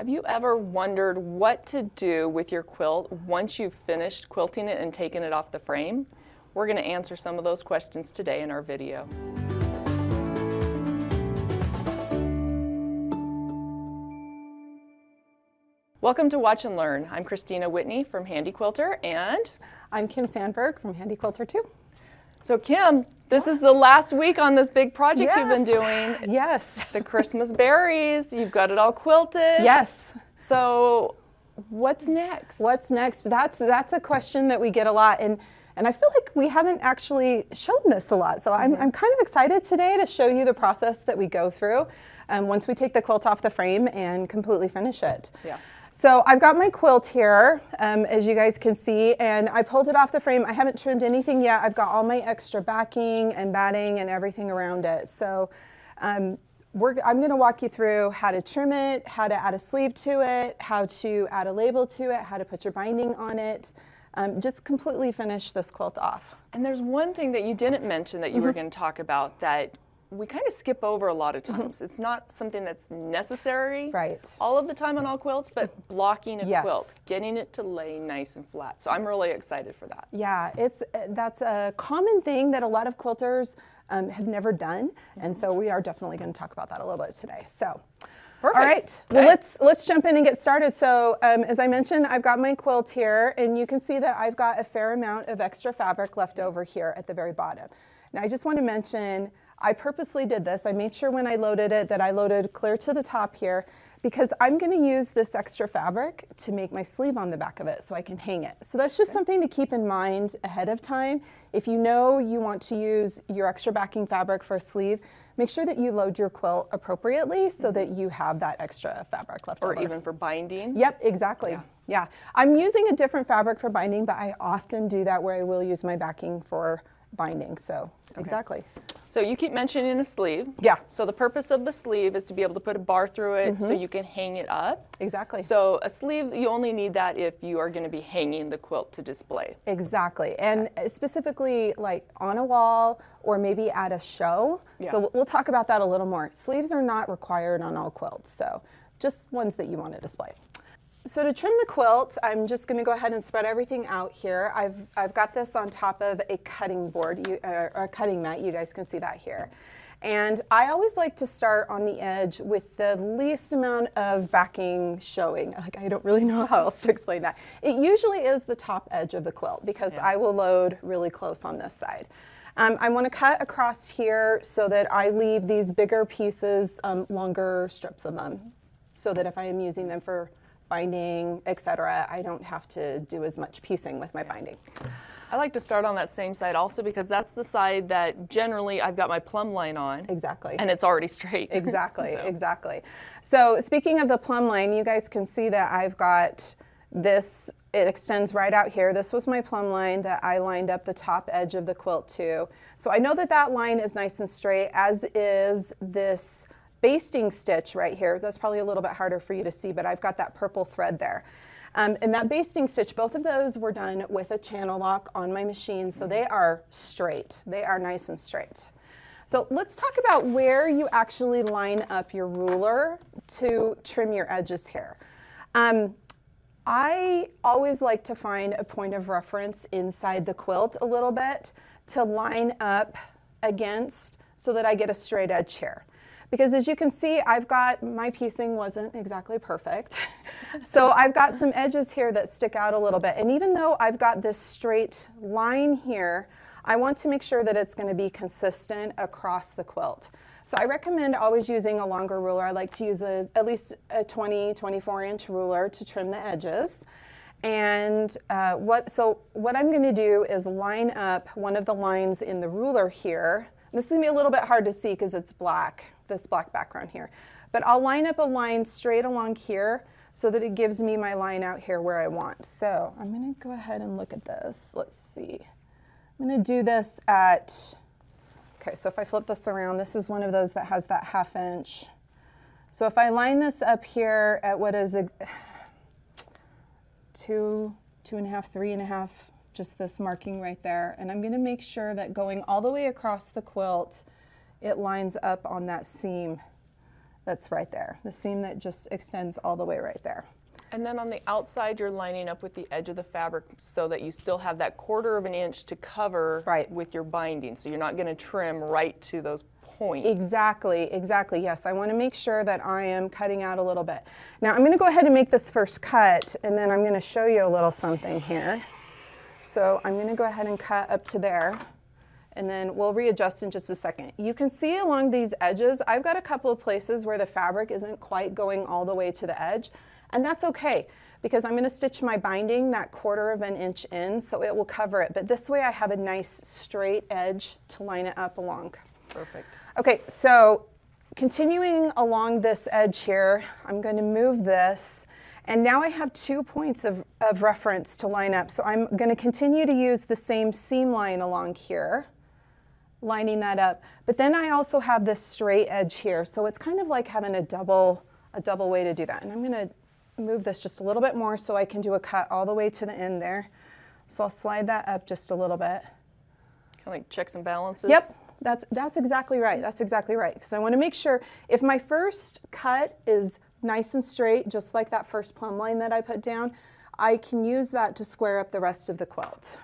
Have you ever wondered what to do with your quilt once you've finished quilting it and taken it off the frame? We're going to answer some of those questions today in our video. Welcome to Watch and Learn. I'm Kristina Whitney from Handi Quilter, and I'm Kim Sandberg from Handi Quilter too. So Kim, this is the last week on this big project you've been doing. Yes. The Christmas berries. You've got it all quilted. Yes. So what's next? What's next? That's a question that we get a lot, and I feel like we haven't actually shown this a lot. So I'm kind of excited today to show you the process that we go through once we take the quilt off the frame and completely finish it. Yeah. So I've got my quilt here, as you guys can see, and I pulled it off the frame. I haven't trimmed anything yet. I've got all my extra backing and batting and everything around it. So I'm going to walk you through how to trim it, how to add a sleeve to it, how to add a label to it, how to put your binding on it, just completely finish this quilt off. And there's one thing that you didn't mention that you were going to talk about that we kind of skip over a lot of times. It's not something that's necessary all of the time on all quilts, but blocking a quilt, getting it to lay nice and flat. So I'm really excited for that. Yeah, that's a common thing that a lot of quilters have never done, and so we are definitely going to talk about that a little bit today. So. Perfect. All right, well, let's jump in and get started. So as I mentioned, I've got my quilt here, and you can see that I've got a fair amount of extra fabric left over here at the very bottom. Now I just want to mention, I purposely did this. I made sure when I loaded it that I loaded clear to the top here, because I'm going to use this extra fabric to make my sleeve on the back of it so I can hang it. So that's just something to keep in mind ahead of time. If you know you want to use your extra backing fabric for a sleeve, make sure that you load your quilt appropriately so that you have that extra fabric left over. Or even for binding. Yep, exactly. Yeah. I'm using a different fabric for binding, but I often do that where I will use my backing for binding. So exactly. So you keep mentioning a sleeve. Yeah. So the purpose of the sleeve is to be able to put a bar through it so you can hang it up. Exactly. So a sleeve, you only need that if you are going to be hanging the quilt to display. Exactly. And specifically like on a wall or maybe at a show. Yeah. So we'll talk about that a little more. Sleeves are not required on all quilts, so just ones that you want to display. So to trim the quilt, I'm just going to go ahead and spread everything out here. I've got this on top of a cutting board, or a cutting mat. You guys can see that here. And I always like to start on the edge with the least amount of backing showing. Like, I don't really know how else to explain that. It usually is the top edge of the quilt because I will load really close on this side. I want to cut across here so that I leave these bigger pieces, longer strips of them, so that if I am using them for binding, etc., I don't have to do as much piecing with my binding. I like to start on that same side also because that's the side that generally I've got my plumb line on. Exactly. And it's already straight. Exactly, exactly. So speaking of the plumb line, you guys can see that I've got this, it extends right out here. This was my plumb line that I lined up the top edge of the quilt to. So I know that that line is nice and straight, as is this basting stitch right here. That's probably a little bit harder for you to see, but I've got that purple thread there. And that basting stitch, both of those were done with a channel lock on my machine, so they are straight. They are nice and straight. So let's talk about where you actually line up your ruler to trim your edges here. I always like to find a point of reference inside the quilt a little bit to line up against so that I get a straight edge here. Because as you can see, I've got, my piecing wasn't exactly perfect. So I've got some edges here that stick out a little bit. And even though I've got this straight line here, I want to make sure that it's going to be consistent across the quilt. So I recommend always using a longer ruler. I like to use at least a 24-inch ruler to trim the edges. And what I'm going to do is line up one of the lines in the ruler here. This is going to be a little bit hard to see because it's black, this black background here. But I'll line up a line straight along here so that it gives me my line out here where I want. So I'm going to go ahead and look at this. Let's see. I'm going to do this at, okay, so if I flip this around, this is one of those that has that 1/2 inch. So if I line this up here at what is a 2.5, 3.5, just this marking right there, and I'm going to make sure that going all the way across the quilt, it lines up on that seam that's right there. The seam that just extends all the way right there. And then on the outside, you're lining up with the edge of the fabric so that you still have that 1/4 of an inch to cover with your binding. So you're not going to trim right to those points. Exactly, exactly. Yes, I want to make sure that I am cutting out a little bit. Now I'm going to go ahead and make this first cut, and then I'm going to show you a little something here. So I'm going to go ahead and cut up to there, and then we'll readjust in just a second. You can see along these edges, I've got a couple of places where the fabric isn't quite going all the way to the edge. And that's okay, because I'm going to stitch my binding that 1/4 of an inch in, so it will cover it. But this way I have a nice straight edge to line it up along. Perfect. Okay, so continuing along this edge here, I'm going to move this. And now I have 2 points of reference to line up. So I'm going to continue to use the same seam line along here, lining that up. But then I also have this straight edge here. So it's kind of like having a double way to do that. And I'm going to move this just a little bit more so I can do a cut all the way to the end there. So I'll slide that up just a little bit. Kind of like checks and balances? Yep, that's exactly right. That's exactly right. Because I want to make sure if my first cut is nice and straight, just like that first plumb line that I put down, I can use that to square up the rest of the quilt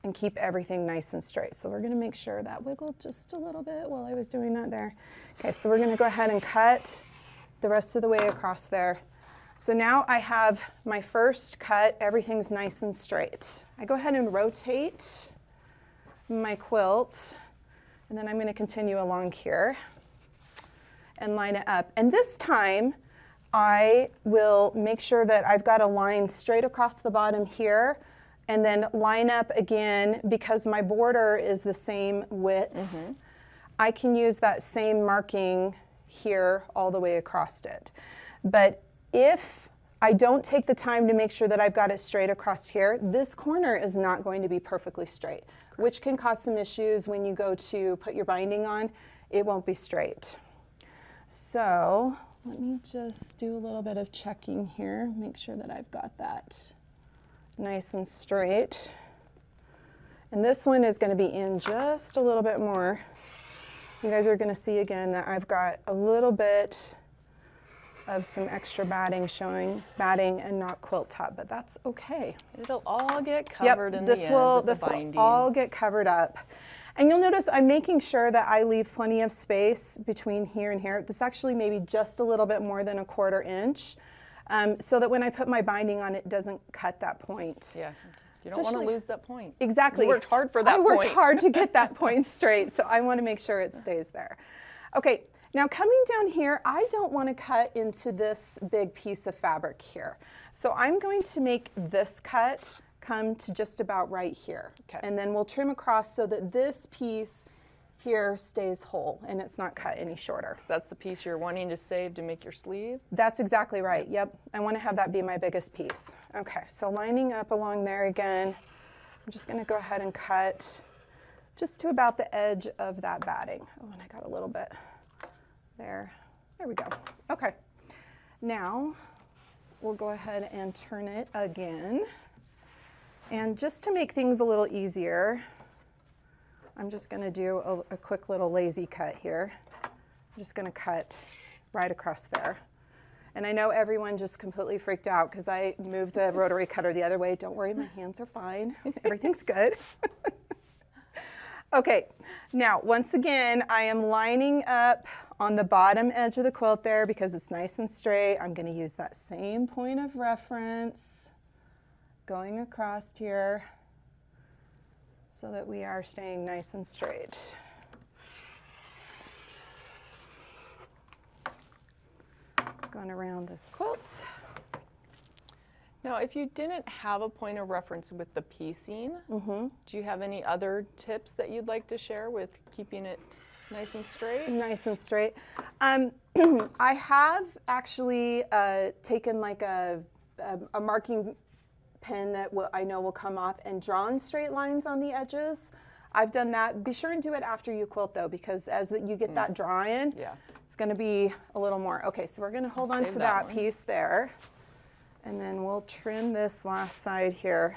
and keep everything nice and straight. So we're going to make sure that wiggled just a little bit while I was doing that there. Okay, so we're going to go ahead and cut the rest of the way across there. So now I have my first cut, everything's nice and straight. I go ahead and rotate my quilt, and then I'm going to continue along here and line it up. And this time I will make sure that I've got a line straight across the bottom here, and then line up again because my border is the same width. I can use that same marking here all the way across it. But if I don't take the time to make sure that I've got it straight across here, this corner is not going to be perfectly straight, which can cause some issues when you go to put your binding on. It won't be straight. So let me just do a little bit of checking here, make sure that I've got that nice and straight. And this one is going to be in just a little bit more. You guys are going to see again that I've got a little bit of some extra batting showing, batting and not quilt top, but that's okay. It'll all get covered in the end with the binding. This will all get covered up. And you'll notice I'm making sure that I leave plenty of space between here and here. This actually maybe just a little bit more than a 1/4 inch, so that when I put my binding on, it doesn't cut that point. Yeah, you don't want to lose that point. Exactly. You worked hard for that point. I worked hard to get that point straight, so I want to make sure it stays there. Okay, now coming down here, I don't want to cut into this big piece of fabric here. So I'm going to make this cut come to just about right here. Okay. And then we'll trim across so that this piece here stays whole and it's not cut any shorter. So that's the piece you're wanting to save to make your sleeve? That's exactly right, yep. I want to have that be my biggest piece. Okay, so lining up along there again, I'm just going to go ahead and cut just to about the edge of that batting. Oh, and I got a little bit there. There we go. Okay, now we'll go ahead and turn it again. And just to make things a little easier, I'm just going to do a quick little lazy cut here. I'm just going to cut right across there. And I know everyone just completely freaked out because I moved the rotary cutter the other way. Don't worry, my hands are fine. Everything's good. Okay, now once again, I am lining up on the bottom edge of the quilt there because it's nice and straight. I'm going to use that same point of reference going across here so that we are staying nice and straight. Going around this quilt. Now, if you didn't have a point of reference with the piecing, do you have any other tips that you'd like to share with keeping it nice and straight? Nice and straight. I have actually taken like a marking pen that I know will come off and drawn straight lines on the edges. I've done that. Be sure and do it after you quilt though, because as you get that drawing, it's going to be a little more. Okay, so we're going to hold on to that piece there, and then we'll trim this last side here.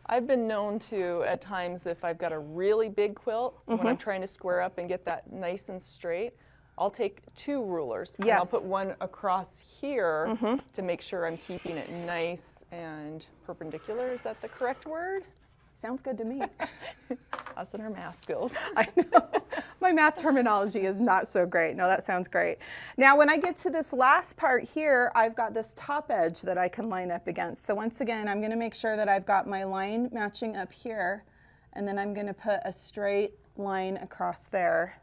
I've been known to, at times, if I've got a really big quilt, when I'm trying to square up and get that nice and straight, I'll take 2 rulers. Yes. And I'll put one across here to make sure I'm keeping it nice and perpendicular. Is that the correct word? Sounds good to me. Us and our math skills. I know. My math terminology is not so great. No, that sounds great. Now, when I get to this last part here, I've got this top edge that I can line up against. So once again, I'm going to make sure that I've got my line matching up here, and then I'm going to put a straight line across there.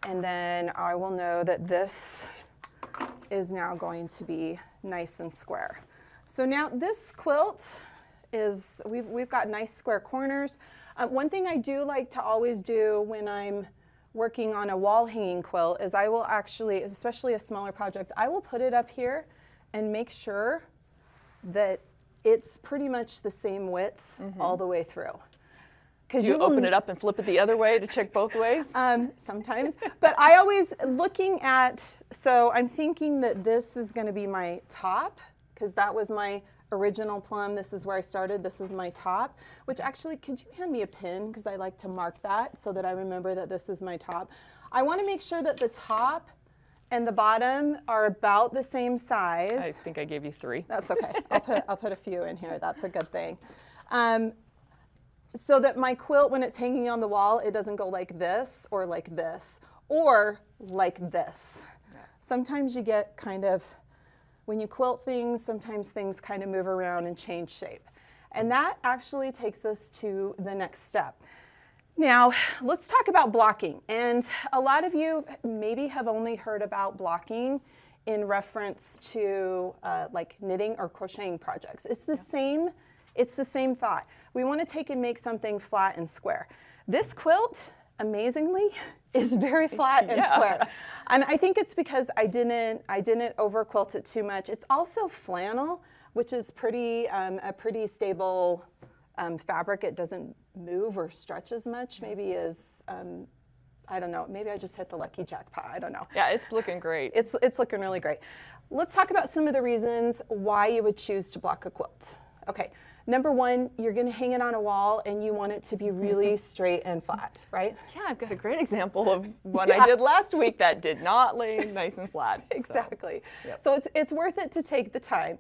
And then I will know that this is now going to be nice and square. So now this quilt is, we've got nice square corners. One thing I do like to always do when I'm working on a wall hanging quilt is I will actually, especially a smaller project, I will put it up here and make sure that it's pretty much the same width all the way through. Because you open it up and flip it the other way to check both ways? Sometimes. But I always, looking at, so I'm thinking that this is going to be my top, because that was my original plum. This is where I started. This is my top, which actually, could you hand me a pin? Because I like to mark that so that I remember that this is my top. I want to make sure that the top and the bottom are about the same size. I think I gave you 3. That's okay. I'll put a few in here. That's a good thing. So that my quilt, when it's hanging on the wall, it doesn't go like this or like this or like this. Yeah. Sometimes you get kind of, when you quilt things, sometimes things kind of move around and change shape. And that actually takes us to the next step. Now, let's talk about blocking. And a lot of you maybe have only heard about blocking in reference to like knitting or crocheting projects. It's the same. It's the same thought. We want to take and make something flat and square. This quilt, amazingly, is very flat and square. And I think it's because I didn't over quilt it too much. It's also flannel, which is a pretty stable fabric. It doesn't move or stretch as much, maybe as, I don't know, maybe I just hit the lucky jackpot, I don't know. Yeah, it's looking great. It's looking really great. Let's talk about some of the reasons why you would choose to block a quilt. Okay. Number one, you're going to hang it on a wall and you want it to be really straight and flat, right? Yeah, I've got a great example of one I did last week that did not lay nice and flat. Exactly. So, yep. So it's worth it to take the time.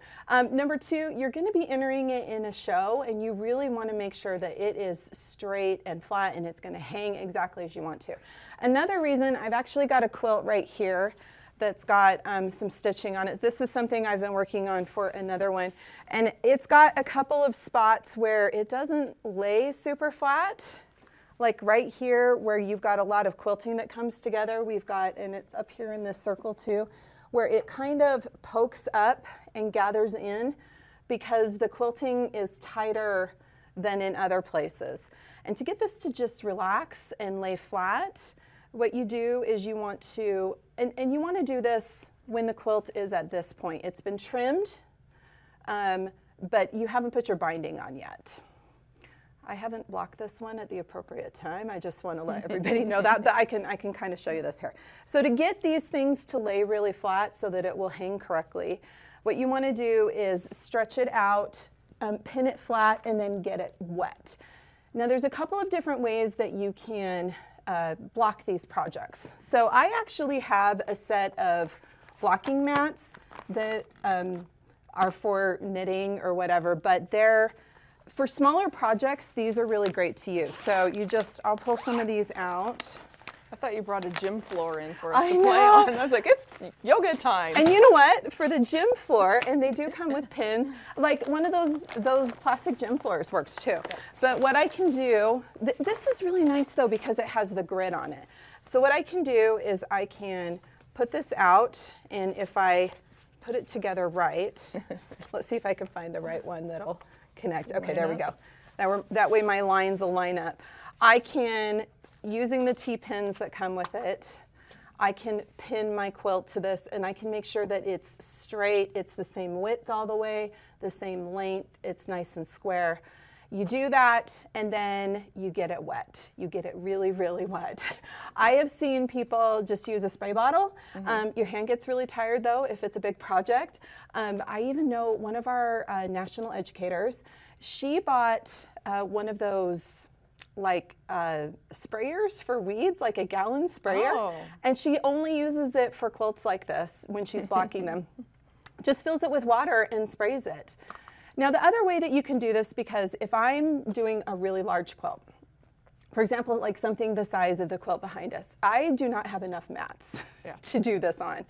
Number two, you're going to be entering it in a show and you really want to make sure that it is straight and flat and it's going to hang exactly as you want to. Another reason, I've actually got a quilt right here that's got some stitching on it. This is something I've been working on for another one. And it's got a couple of spots where it doesn't lay super flat. Like right here where you've got a lot of quilting that comes together. We've got, and it's up here in this circle too, where it kind of pokes up and gathers in because the quilting is tighter than in other places. And to get this to just relax and lay flat, what you do is you want to, and you want to do this when the quilt is at this point. It's been trimmed, but you haven't put your binding on yet. I haven't blocked this one at the appropriate time. I just want to let everybody know that, but I can kind of show you this here. So to get these things to lay really flat so that it will hang correctly, what you want to do is stretch it out, pin it flat, and then get it wet. Now there's a couple of different ways that you can block these projects. So I actually have a set of blocking mats that are for knitting or whatever, but they're, for smaller projects, these are really great to use. So you just, I'll pull some of these out. I thought you brought a gym floor in for us to play on. I was like, it's yoga time. And you know what? For the gym floor, and they do come with pins, like one of those plastic gym floors works too. But what I can do, this is really nice though because it has the grid on it. So what I can do is I can put this out, and if I put it together right, let's see if I can find the right one that'll connect. Okay, there we go. That way my lines will line up. I can, using the T-pins that come with it, I can pin my quilt to this and I can make sure that it's straight, it's the same width all the way, the same length, it's nice and square. You do that and then you get it wet. You get it really, really wet. I have seen people just use a spray bottle. Your hand gets really tired though if it's a big project. I even know one of our national educators, she bought one of those like sprayers for weeds, like a gallon sprayer. Oh. And she only uses it for quilts like this when she's blocking them. Just fills it with water and sprays it. Now the other way that you can do this, because if I'm doing a really large quilt, for example, like something the size of the quilt behind us, I do not have enough mats to do this on.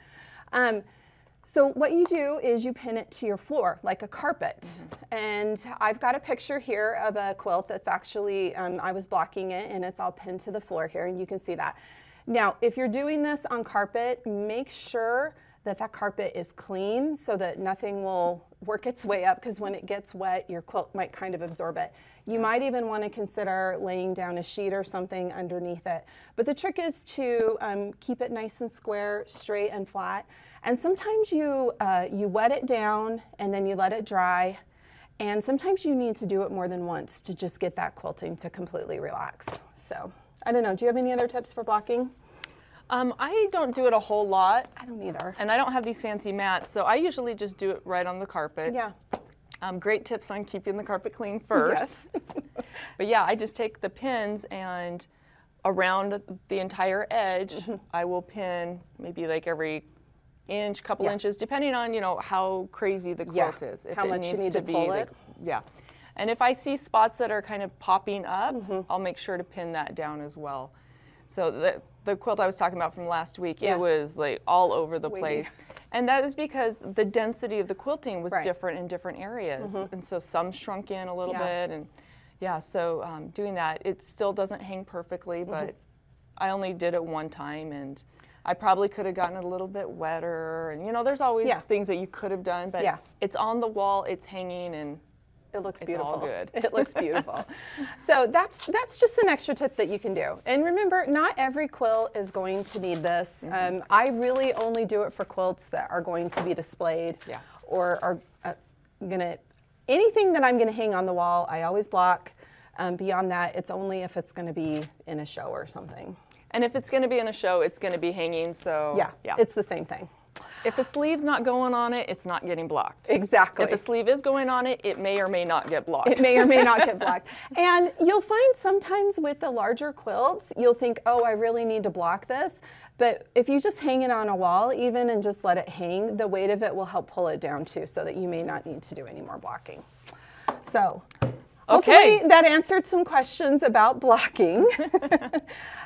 So what you do is you pin it to your floor like a carpet. And I've got a picture here of a quilt that's actually, I was blocking it and it's all pinned to the floor here, and you can see that. Now, if you're doing this on carpet, make sure that that carpet is clean so that nothing will work its way up, because when it gets wet, your quilt might kind of absorb it. You might even want to consider laying down a sheet or something underneath it. But the trick is to keep it nice and square, straight and flat. And sometimes you wet it down and then you let it dry. And sometimes you need to do it more than once to just get that quilting to completely relax. So I don't know, do you have any other tips for blocking? I don't do it a whole lot. I don't either. And I don't have these fancy mats, so I usually just do it right on the carpet. Yeah. Great tips on keeping the carpet clean first. Yes. But yeah, I just take the pins and around the entire edge, I will pin maybe like every inch, couple inches, depending on, you know, how crazy the quilt is. If how much you need to pull it. Yeah. And if I see spots that are kind of popping up, I'll make sure to pin that down as well. So the quilt I was talking about from last week, it was like all over the place. And that is because the density of the quilting was different in different areas. And so some shrunk in a little bit. And so doing that, it still doesn't hang perfectly, but I only did it one time, and I probably could have gotten it a little bit wetter. And you know, there's always things that you could have done, but it's on the wall, it's hanging, and it looks beautiful. It's all good. It looks beautiful. So that's just an extra tip that you can do. And remember, not every quilt is going to need this. I really only do it for quilts that are going to be displayed or are anything that I'm gonna hang on the wall, I always block. Beyond that, it's only if it's gonna be in a show or something. And if it's gonna be in a show, it's gonna be hanging, so yeah. It's the same thing. If the sleeve's not going on it, it's not getting blocked. Exactly. If the sleeve is going on it, it may or may not get blocked. It may or may not get blocked. And you'll find sometimes with the larger quilts, you'll think, oh, I really need to block this. But if you just hang it on a wall even and just let it hang, the weight of it will help pull it down too, so that you may not need to do any more blocking. So hopefully that answered some questions about blocking.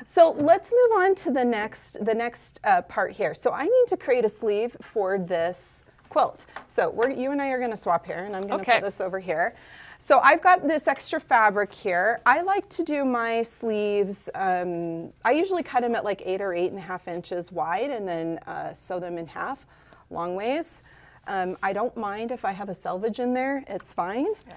So let's move on to the next part here. So I need to create a sleeve for this quilt. So you and I are going to swap here, and I'm going to put this over here. So I've got this extra fabric here. I like to do my sleeves, I usually cut them at like 8 or 8.5 inches wide, and then sew them in half long ways. I don't mind if I have a selvage in there, it's fine. Yeah.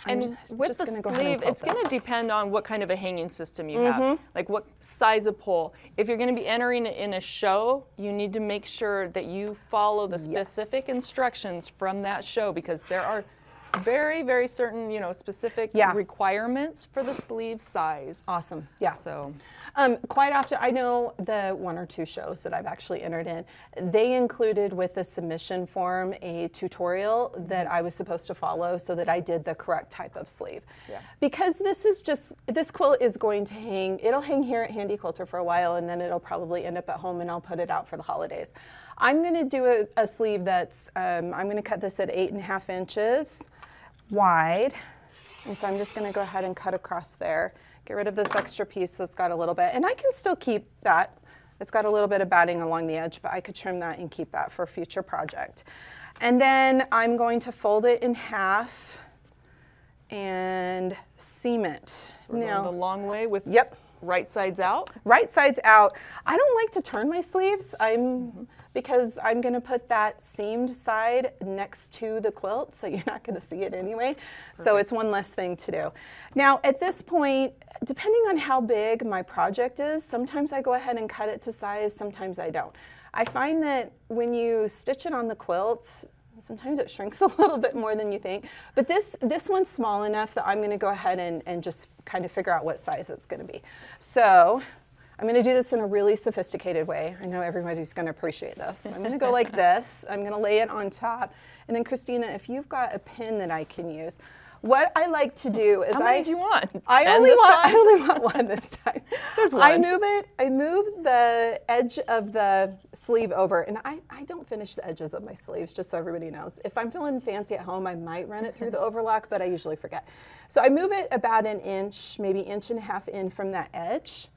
And with the sleeve, it's going to depend on what kind of a hanging system you have, like what size of pole. If you're going to be entering it in a show, you need to make sure that you follow the specific instructions from that show, because there are very, very certain, you know, specific requirements for the sleeve size. Awesome. Yeah. So quite often, I know the 1 or 2 shows that I've actually entered in, they included with the submission form a tutorial that I was supposed to follow so that I did the correct type of sleeve. Yeah. Because this quilt is going to hang, it'll hang here at Handi Quilter for a while, and then it'll probably end up at home, and I'll put it out for the holidays. I'm going to do a sleeve that's, I'm going to cut this at 8.5 inches wide. And so I'm just going to go ahead and cut across there. Get rid of this extra piece that's got a little bit, and I can still keep that. It's got a little bit of batting along the edge, but I could trim that and keep that for a future project. And then I'm going to fold it in half and seam it. So we're going the long way with right sides out? Right sides out. I don't like to turn my sleeves. Because I'm going to put that seamed side next to the quilt, so you're not going to see it anyway. Perfect. So it's one less thing to do. Now at this point, depending on how big my project is, sometimes I go ahead and cut it to size, sometimes I don't. I find that when you stitch it on the quilt, sometimes it shrinks a little bit more than you think. But this one's small enough that I'm going to go ahead and just kind of figure out what size it's going to be. So I'm going to do this in a really sophisticated way. I know everybody's going to appreciate this. I'm going to go like this. I'm going to lay it on top. And then Christina, if you've got a pin that I can use, What I like to do is How many do you want? I only want one this time. There's one. I move the edge of the sleeve over, and I don't finish the edges of my sleeves, just so everybody knows. If I'm feeling fancy at home, I might run it through the overlock, but I usually forget. So I move it about an inch, maybe inch and a half in from that edge,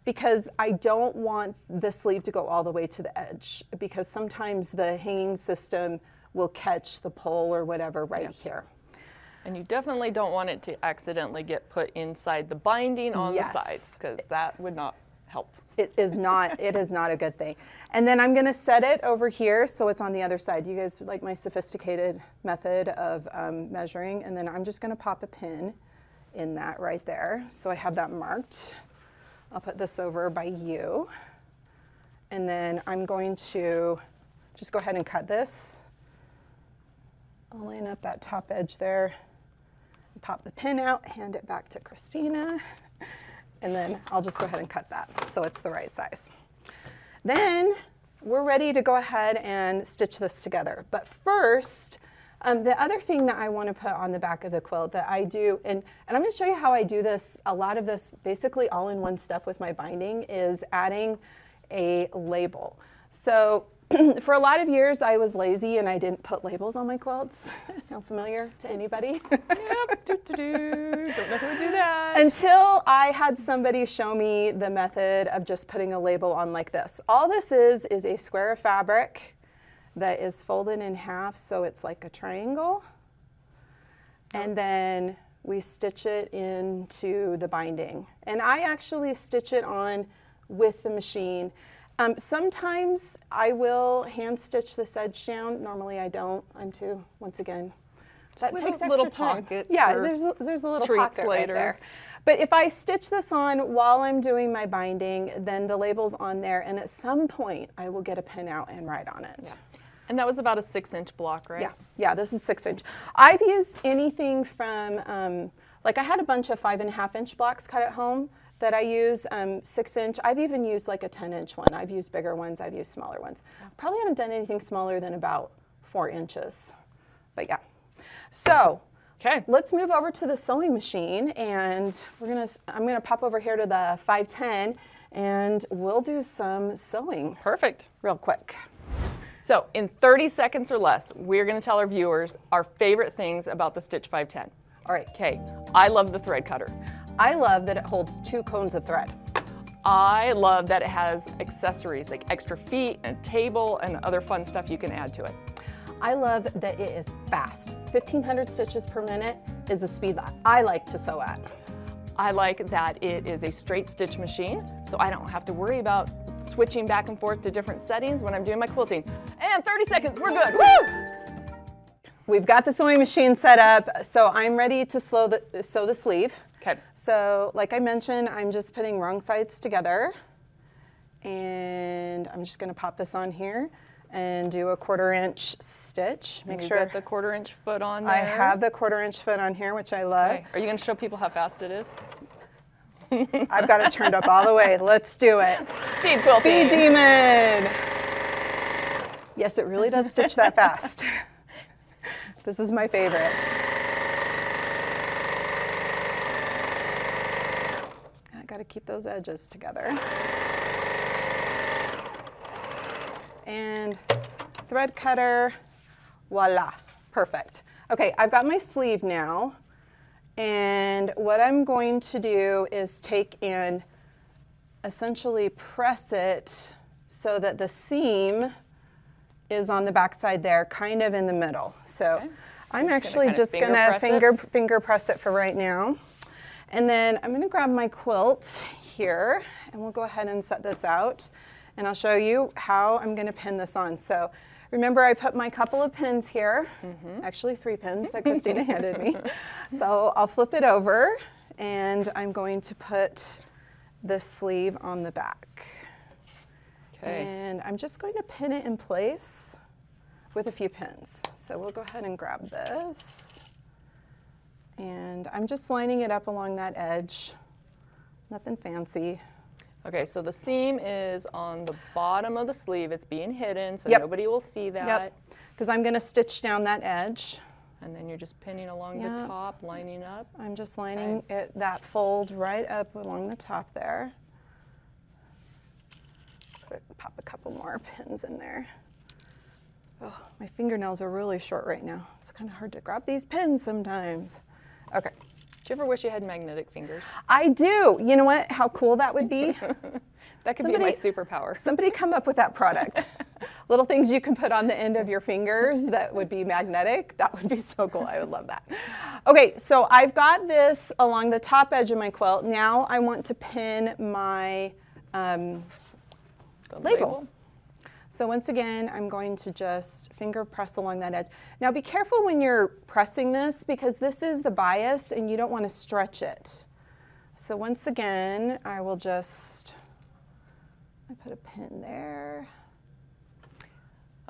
because I don't want the sleeve to go all the way to the edge, because sometimes the hanging system will catch the pole or whatever right here. And you definitely don't want it to accidentally get put inside the binding on the sides, because that would not help. It is not a good thing. And then I'm gonna set it over here so it's on the other side. You guys like my sophisticated method of measuring, and then I'm just gonna pop a pin in that right there. So I have that marked. I'll put this over by you. And then I'm going to just go ahead and cut this. I'll line up that top edge there. Pop the pin out, hand it back to Kristina, and then I'll just go ahead and cut that so it's the right size. Then we're ready to go ahead and stitch this together. But first, the other thing that I want to put on the back of the quilt that I do, and I'm going to show you how I do this, a lot of this basically all in one step with my binding, is adding a label. So for a lot of years, I was lazy and I didn't put labels on my quilts. Sound familiar to anybody? Yep, don't know who would do that. Until I had somebody show me the method of just putting a label on like this. All this is a square of fabric that is folded in half so it's like a triangle. And then we stitch it into the binding. And I actually stitch it on with the machine. Sometimes I will hand stitch this edge down. Normally I don't. Once again, that takes extra time. Yeah, there's a little pocket right there. But if I stitch this on while I'm doing my binding, then the label's on there, and at some point I will get a pin out and write on it. Yeah. And that was about a 6-inch block, right? Yeah, this is 6-inch. I've used anything from, like I had a bunch of 5.5-inch blocks cut at home that I use, 6-inch. I've even used like a 10-inch one. I've used bigger ones, I've used smaller ones. Probably haven't done anything smaller than about 4 inches, but yeah. So, let's move over to the sewing machine, and I'm gonna pop over here to the 510, and we'll do some sewing. Perfect. Real quick. So in 30 seconds or less, we're gonna tell our viewers our favorite things about the Stitch 510. All right. Okay, I love the thread cutter. I love that it holds 2 cones of thread. I love that it has accessories like extra feet and a table and other fun stuff you can add to it. I love that it is fast. 1,500 stitches per minute is a speed that I like to sew at. I like that it is a straight stitch machine, so I don't have to worry about switching back and forth to different settings when I'm doing my quilting. And 30 seconds, we're good. Woo! We've got the sewing machine set up, so I'm ready to sew the sleeve. Okay. So like I mentioned, I'm just putting wrong sides together, and I'm just going to pop this on here and do a 1/4-inch stitch. Make sure you got the 1/4-inch foot on there. I have the 1/4-inch foot on here, which I love. Okay. Are you going to show people how fast it is? I've got it turned up all the way. Let's do it. Speed quilting. Speed demon. Yes, it really does stitch that fast. This is my favorite. I got to keep those edges together. And thread cutter, voila, perfect. Okay, I've got my sleeve now, and what I'm going to do is take and essentially press it so that the seam is on the back side there, kind of in the middle. So okay. I'm actually just gonna finger press it for right now. And then I'm gonna grab my quilt here, and we'll go ahead and set this out. And I'll show you how I'm going to pin this on. So remember, I put my couple of pins here, actually 3 pins that Kristina handed me. So I'll flip it over, and I'm going to put the sleeve on the back. Okay. And I'm just going to pin it in place with a few pins. So we'll go ahead and grab this. And I'm just lining it up along that edge. Nothing fancy. Okay, so the seam is on the bottom of the sleeve. It's being hidden, so nobody will see that. Because I'm going to stitch down that edge. And then you're just pinning along the top, lining up. I'm just lining that fold right up along the top there. Pop a couple more pins in there. Oh, my fingernails are really short right now. It's kind of hard to grab these pins sometimes. Okay. Do you ever wish you had magnetic fingers? I do. You know what? How cool that would be. That could be my superpower. Somebody come up with that product. Little things you can put on the end of your fingers that would be magnetic. That would be so cool. I would love that. Okay, so I've got this along the top edge of my quilt. Now I want to pin my label. So once again, I'm going to just finger press along that edge. Now be careful when you're pressing this because this is the bias and you don't want to stretch it. So once again, I will just, I put a pin there.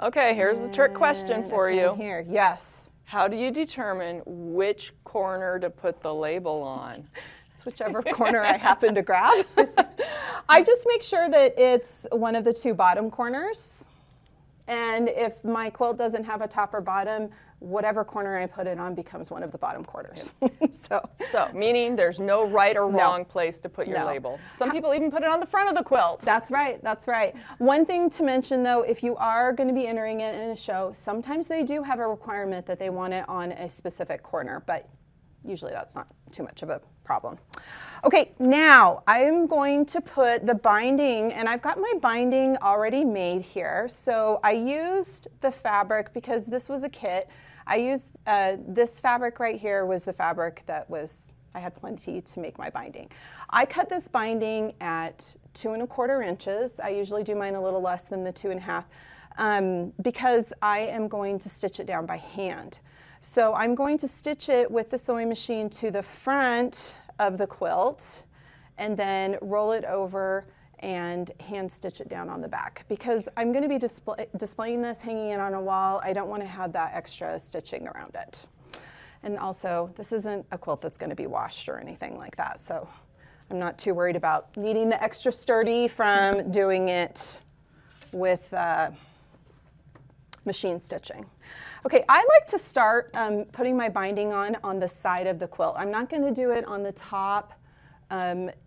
Okay, here's the trick question for you. Here, yes. How do you determine which corner to put the label on? It's whichever corner I happen to grab. I just make sure that it's one of the two bottom corners. And if my quilt doesn't have a top or bottom, whatever corner I put it on becomes one of the bottom corners. So meaning there's no right or wrong place to put your label. Some people even put it on the front of the quilt. That's right, that's right. One thing to mention though, if you are going to be entering it in a show, sometimes they do have a requirement that they want it on a specific corner, but usually that's not too much of a problem. Okay, now I'm going to put the binding, and I've got my binding already made here. So I used the fabric because this was a kit. I used this fabric right here was the fabric that I had plenty to make my binding. I cut this binding at 2 1/4 inches. I usually do mine a little less than the 2 1/2 because I am going to stitch it down by hand. So I'm going to stitch it with the sewing machine to the front of the quilt and then roll it over and hand stitch it down on the back because I'm going to be displaying this, hanging it on a wall. I don't want to have that extra stitching around it. And also, this isn't a quilt that's going to be washed or anything like that, so I'm not too worried about needing the extra sturdy from doing it with machine stitching. Okay, I like to start putting my binding on the side of the quilt. I'm not going to do it on the top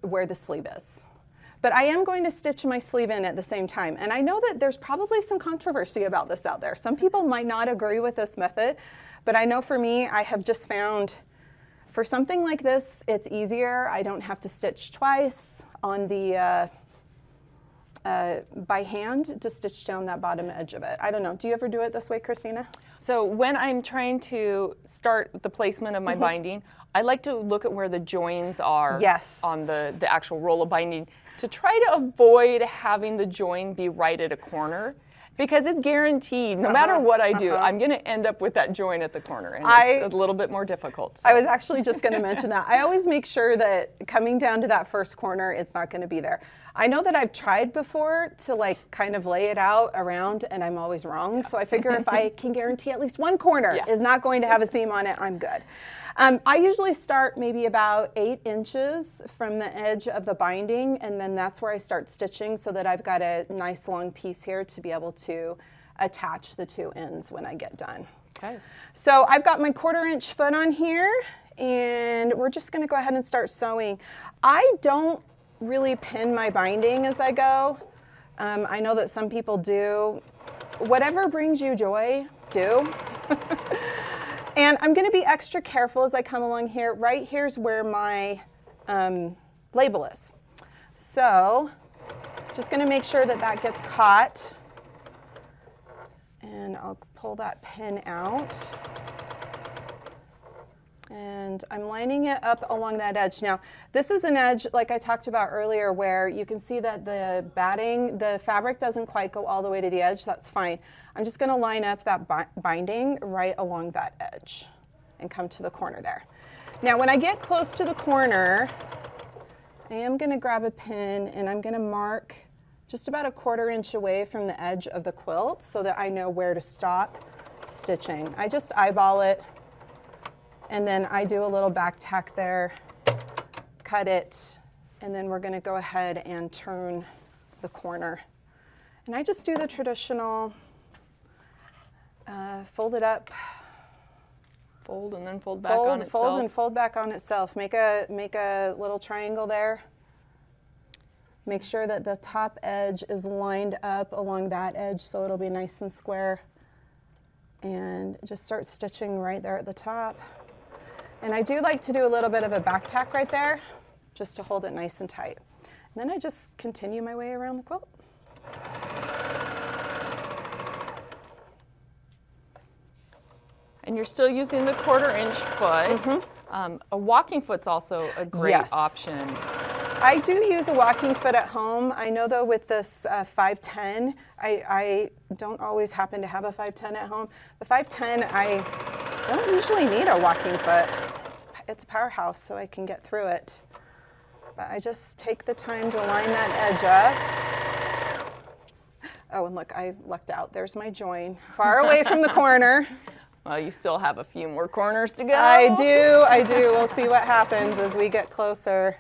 where the sleeve is. But I am going to stitch my sleeve in at the same time. And I know that there's probably some controversy about this out there. Some people might not agree with this method, but I know for me, I have just found for something like this, it's easier. I don't have to stitch twice on the by hand to stitch down that bottom edge of it. I don't know. Do you ever do it this way, Kristina? So when I'm trying to start the placement of my binding, I like to look at where the joins are on the actual roll of binding to try to avoid having the join be right at a corner because it's guaranteed, no matter what I do, I'm going to end up with that join at the corner, and it's a little bit more difficult. So. I was actually just going to mention that. I always make sure that coming down to that first corner, it's not going to be there. I know that I've tried before to like kind of lay it out around and I'm always wrong. So I figure if I can guarantee at least one corner is not going to have a seam on it, I'm good. I usually start maybe about 8 inches from the edge of the binding, and then that's where I start stitching so that I've got a nice long piece here to be able to attach the 2 ends when I get done. Okay. So I've got my 1/4 inch foot on here, and we're just going to go ahead and start sewing. I don't really pin my binding as I go. I know that some people do. Whatever brings you joy, do. And I'm going to be extra careful as I come along here. Right here's where my label is. So just going to make sure that that gets caught. And I'll pull that pin out. And I'm lining it up along that edge. Now, this is an edge, like I talked about earlier, where you can see that the batting, the fabric doesn't quite go all the way to the edge. That's fine. I'm just going to line up that binding right along that edge and come to the corner there. Now, when I get close to the corner, I am going to grab a pin and I'm going to mark just about a 1/4 inch away from the edge of the quilt so that I know where to stop stitching. I just eyeball it. And then I do a little back tack there, cut it, and then we're going to go ahead and turn the corner. And I just do the traditional fold it up, Fold and then fold back on itself. Fold and fold back on itself. Make a little triangle there. Make sure that the top edge is lined up along that edge so it'll be nice and square. And just start stitching right there at the top. And I do like to do a little bit of a back tack right there, just to hold it nice and tight. And then I just continue my way around the quilt. And you're still using the 1/4-inch foot. A walking foot's also a great option. I do use a walking foot at home. I know though with this 510, I don't always happen to have a 510 at home. The 510, I don't usually need a walking foot. It's a powerhouse, so I can get through it. But I just take the time to line that edge up. Oh, and look, I lucked out. There's my join, far away from the corner. Well, you still have a few more corners to go. I do. We'll see what happens as we get closer.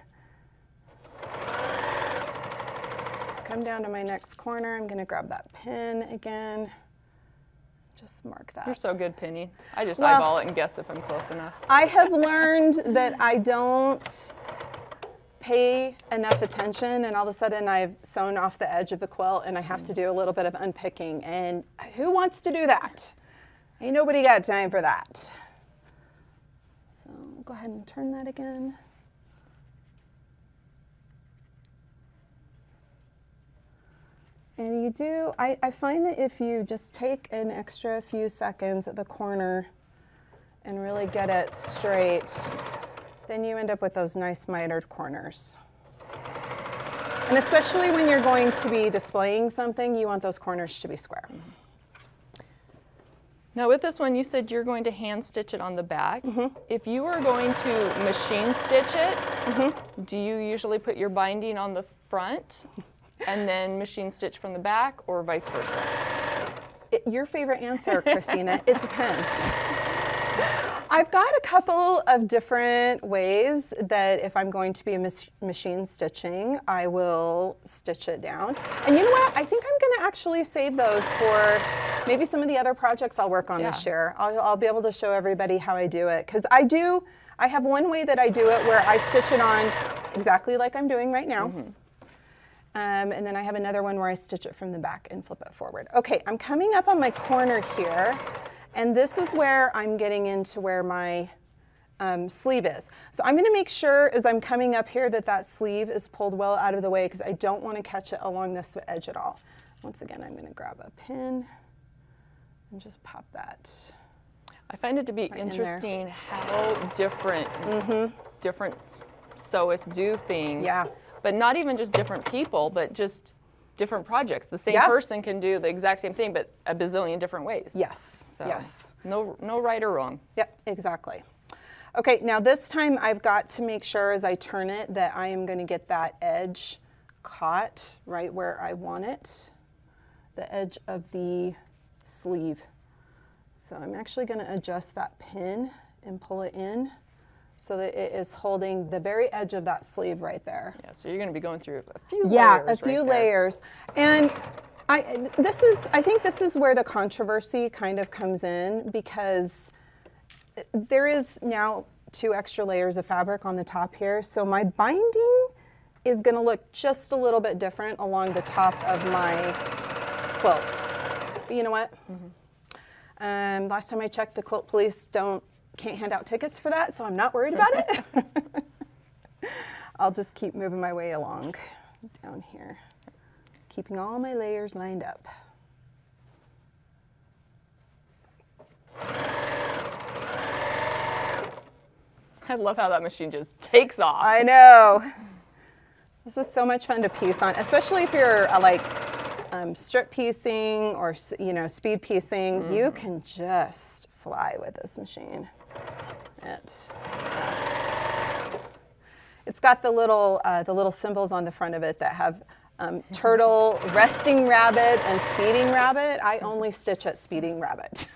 Come down to my next corner. I'm going to grab that pin again. Just mark that. You're so good pinning. I just eyeball it and guess if I'm close enough. I have learned that I don't pay enough attention, and all of a sudden I've sewn off the edge of the quilt and I have to do a little bit of unpicking. And who wants to do that? Ain't nobody got time for that. So go ahead and turn that again. And you do, I find that if you just take an extra few seconds at the corner and really get it straight, then you end up with those nice mitered corners. And especially when you're going to be displaying something, you want those corners to be square. Now with this one, you said you're going to hand stitch it on the back. If you were going to machine stitch it, do you usually put your binding on the front and then machine stitch from the back, or vice versa? Your favorite answer, Kristina. It depends. I've got a couple of different ways that if I'm going to be machine stitching, I will stitch it down. And you know what? I think I'm going to actually save those for maybe some of the other projects I'll work on this year. I'll be able to show everybody how I do it. Because I have one way that I do it where I stitch it on exactly like I'm doing right now. And then I have another one where I stitch it from the back and flip it forward. Okay, I'm coming up on my corner here, and this is where I'm getting into where my sleeve is. So I'm gonna make sure as I'm coming up here that that sleeve is pulled well out of the way because I don't wanna catch it along this edge at all. Once again, I'm gonna grab a pin and just pop that. I find it to be interesting how different different sewists do things. But not even just different people, but just different projects. The same person can do the exact same thing, but a bazillion different ways. So no right or wrong. Yep, exactly. Okay, now this time I've got to make sure as I turn it that I am going to get that edge caught right where I want it, the edge of the sleeve. So I'm actually going to adjust that pin and pull it in so that it is holding the very edge of that sleeve right there. Yeah, so you're going to be going through a few layers. Yeah, a few layers. And I think this is where the controversy kind of comes in, because there is now 2 extra layers of fabric on the top here. So my binding is going to look just a little bit different along the top of my quilt. But you know what? Last time I checked, the quilt police can't hand out tickets for that, so I'm not worried about it. I'll just keep moving my way along down here, keeping all my layers lined up. I love how that machine just takes off. I know. This is so much fun to piece on, especially if you're strip piecing or speed piecing. You can just fly with this machine. It's got the little symbols on the front of it that have turtle, resting rabbit, and speeding rabbit. I only stitch at speeding rabbit.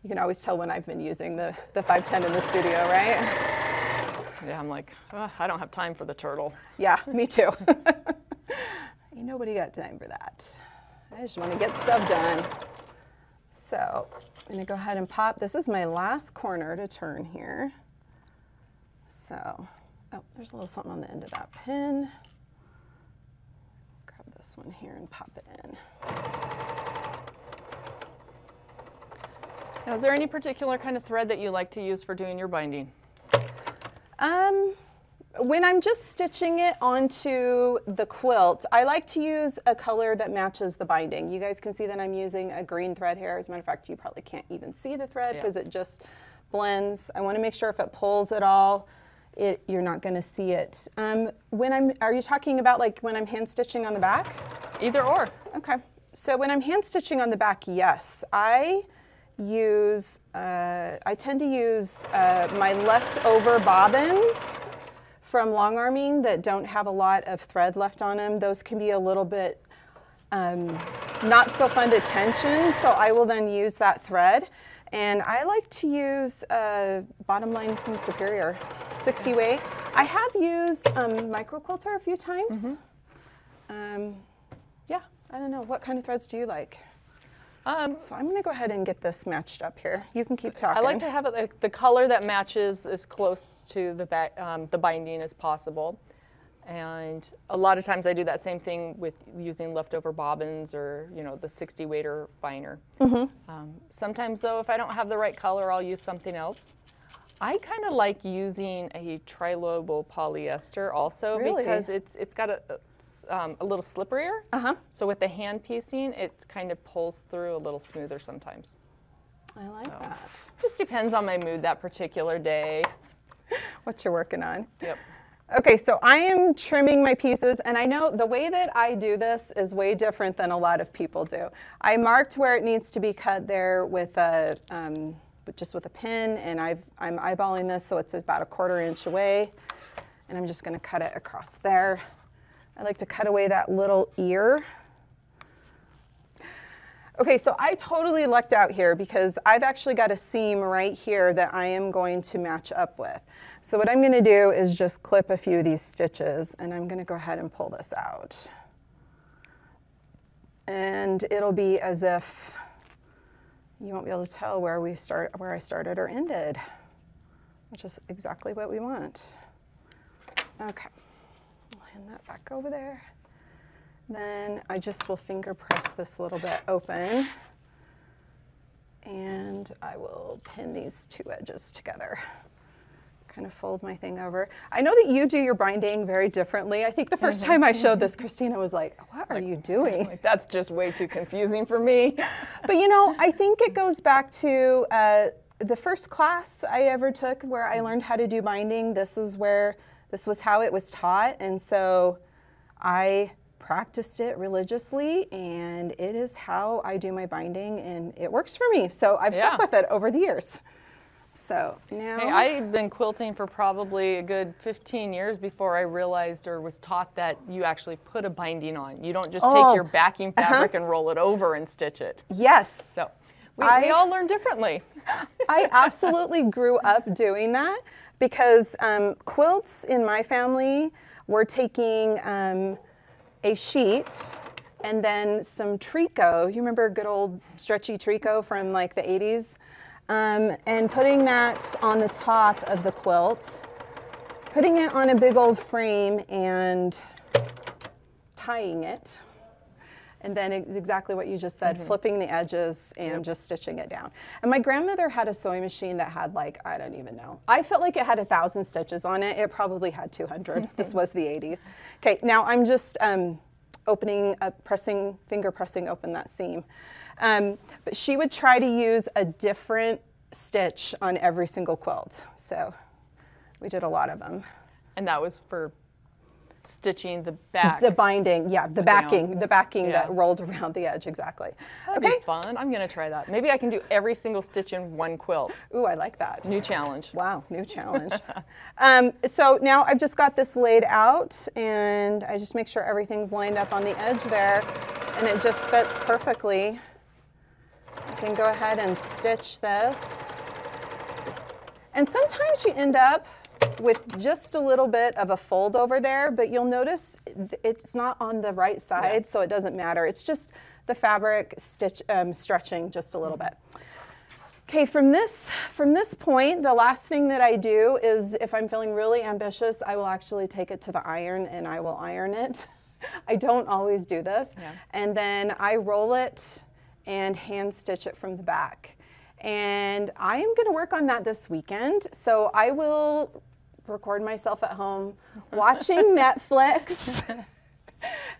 You can always tell when I've been using the 510 in the studio, right? Yeah, I'm like, oh, I don't have time for the turtle. Yeah, me too. Ain't nobody got time for that. I just want to get stuff done. So I'm going to go ahead and pop. This is my last corner to turn here. So, oh, there's a little something on the end of that pin. Grab this one here and pop it in. Now, is there any particular kind of thread that you like to use for doing your binding? When I'm just stitching it onto the quilt, I like to use a color that matches the binding. You guys can see that I'm using a green thread here. As a matter of fact, you probably can't even see the thread because it just blends. I want to make sure if it pulls at all, you're not going to see it. Are you talking about like when I'm hand stitching on the back? Either or. Okay. So when I'm hand stitching on the back, yes, I tend to use my leftover bobbins from Longarming that don't have a lot of thread left on them. Those can be a little bit not so fun to tension, so I will then use that thread. And I like to use bottom line from Superior, 60 weight. I have used Micro Quilter a few times. Yeah, I don't know. What kind of threads do you like? So I'm going to go ahead and get this matched up here. You can keep talking. I like to have it like the color that matches as close to the back, the binding as possible. And a lot of times I do that same thing with using leftover bobbins or, you know, the 60 weight or finer. Sometimes though, if I don't have the right color, I'll use something else. I kind of like using a trilobal polyester also because it's got a little slipperier. So with the hand piecing, it kind of pulls through a little smoother sometimes. I like that. Just depends on my mood that particular day. What you're working on. Yep. Okay, so I am trimming my pieces, and I know the way that I do this is way different than a lot of people do. I marked where it needs to be cut there with a just with a pin, and I'm eyeballing this so it's about 1/4 inch away, and I'm just going to cut it across there. I like to cut away that little ear. Okay, so I totally lucked out here because I've actually got a seam right here that I am going to match up with. So what I'm going to do is just clip a few of these stitches, and I'm going to go ahead and pull this out. And it'll be as if you won't be able to tell where I started or ended, which is exactly what we want. Okay. Hand that back over there. Then I just will finger press this little bit open, and I will pin these two edges together. Kind of fold my thing over. I know that you do your binding very differently. I think the first time I showed this, Kristina was like, what are you doing? Like, that's just way too confusing for me. But you know, I think it goes back to the first class I ever took where I learned how to do binding. This was how it was taught, and so I practiced it religiously, and it is how I do my binding, and it works for me. So I've stuck with it over the years. So now... Hey, I've been quilting for probably a good 15 years before I realized or was taught that you actually put a binding on. You don't just take your backing fabric and roll it over and stitch it. Yes. So we all learn differently. I absolutely grew up doing that because quilts in my family were taking a sheet and then some tricot. You remember good old stretchy tricot from like the 80s? And putting that on the top of the quilt, putting it on a big old frame and tying it. And then it's exactly what you just said, flipping the edges and just stitching it down. And my grandmother had a sewing machine that had like, I don't even know. I felt like it had 1,000 stitches on it. It probably had 200. This was the 80s. Okay, now I'm just opening, finger pressing open that seam. But she would try to use a different stitch on every single quilt. So we did a lot of them. And that was for stitching the back. The binding, yeah, the backing that rolled around the edge, exactly. That'd be fun. I'm going to try that. Maybe I can do every single stitch in one quilt. Ooh, I like that. New challenge. Wow, new challenge. So now I've just got this laid out, and I just make sure everything's lined up on the edge there, and it just fits perfectly. I can go ahead and stitch this. And sometimes you end up with just a little bit of a fold over there, but you'll notice it's not on the right side, so it doesn't matter. It's just the fabric stretching just a little bit. Okay, from this point, the last thing that I do is, if I'm feeling really ambitious, I will actually take it to the iron and I will iron it. I don't always do this. Yeah. And then I roll it and hand stitch it from the back. And I am going to work on that this weekend. So I will record myself at home watching Netflix,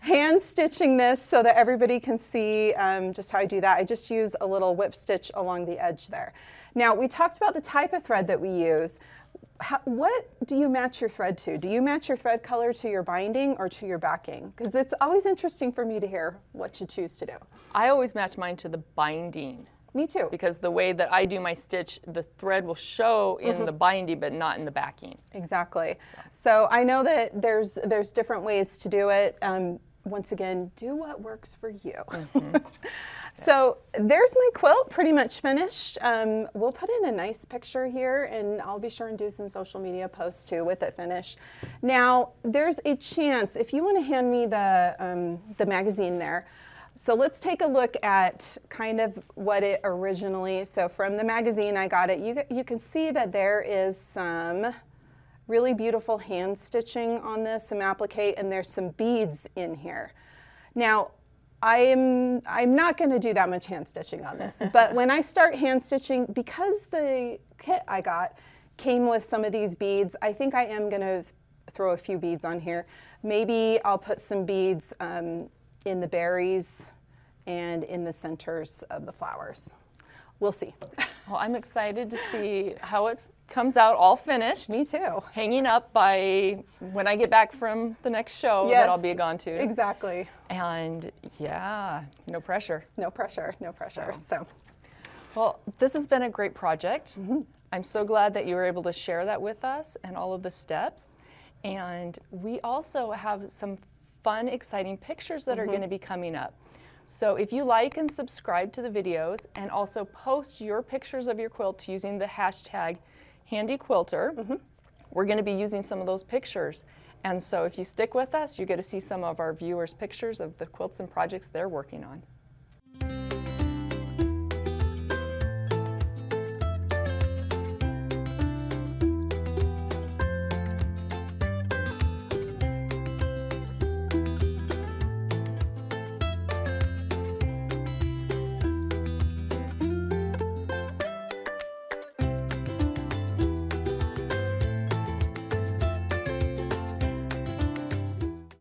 hand stitching this so that everybody can see just how I do that. I just use a little whip stitch along the edge there. Now, we talked about the type of thread that we use. What do you match your thread to? Do you match your thread color to your binding or to your backing? Because it's always interesting for me to hear what you choose to do. I always match mine to the binding. Me too. Because the way that I do my stitch, the thread will show in the binding, but not in the backing. Exactly. So I know that there's different ways to do it. Once again, do what works for you. So there's my quilt pretty much finished. We'll put in a nice picture here, and I'll be sure and do some social media posts too with it finished. Now, there's a chance, if you want to hand me the magazine there, so let's take a look at kind of what it originally, so from the magazine I got it, you can see that there is some really beautiful hand stitching on this, some applique, and there's some beads in here. Now, I'm not going to do that much hand stitching on this, but when I start hand stitching, because the kit I got came with some of these beads, I think I am going to throw a few beads on here. Maybe I'll put some beads in the berries and in the centers of the flowers. We'll see. Well, I'm excited to see how it comes out all finished. Me too. Hanging up by when I get back from the next show that I'll be gone to. Exactly. And yeah, no pressure. No pressure, no pressure. So. Well, this has been a great project. I'm so glad that you were able to share that with us and all of the steps. And we also have some fun, exciting pictures that are going to be coming up. So if you like and subscribe to the videos and also post your pictures of your quilt using the hashtag Handi Quilter, we're going to be using some of those pictures. And so if you stick with us, you get to see some of our viewers' pictures of the quilts and projects they're working on.